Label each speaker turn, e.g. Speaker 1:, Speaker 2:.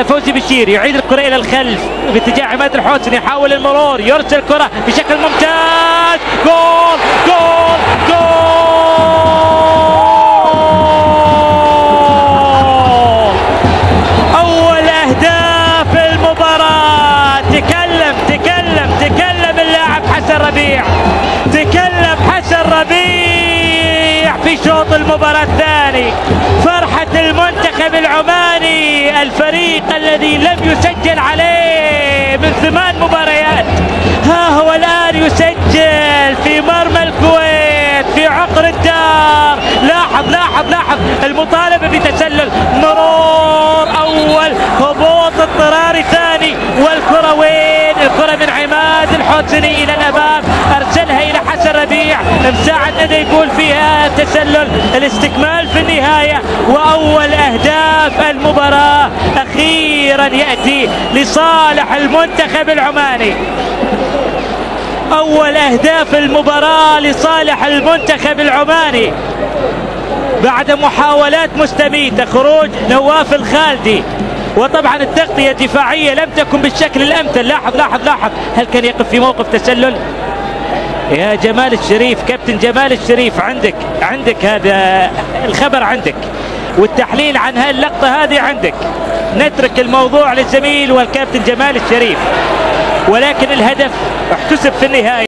Speaker 1: فوزي بشير يعيد الكرة إلى الخلف باتجاه عماد الحوسني، يحاول المرور، يرسل الكرة بشكل ممتاز. جول جول جول! أول أهداف المباراة. تكلم اللاعب حسن ربيع، تكلم حسن ربيع في شوط المباراة الثاني. فرحة المنتخب العماني، الفريق الذي لم يسجل عليه من 8 مباريات، ها هو الآن يسجل في مرمى الكويت في عقر الدار. لاحظ المطالبة بتسلل، مرور أول، هبوط اضطراري ثاني، والكرة وين؟ الكرة من عماد الحوسني إلى الأمام، أرسلها إلى حسن ربيع، مساعد ندى يقول فيها تسلل. الاستكمال في النهاية، وأول أهداف المباراة أخيرا يأتي لصالح المنتخب العماني. أول أهداف المباراة لصالح المنتخب العماني بعد محاولات مستميتة، خروج نواف الخالدي، وطبعا التغطية الدفاعية لم تكن بالشكل الأمثل. لاحظ هل كان يقف في موقف تسلل؟ يا جمال الشريف، كابتن جمال الشريف، عندك هذا الخبر عندك، والتحليل عن هاللقطة هذه عندك. نترك الموضوع للزميل والكابتن جمال الشريف، ولكن الهدف احتسب في النهاية.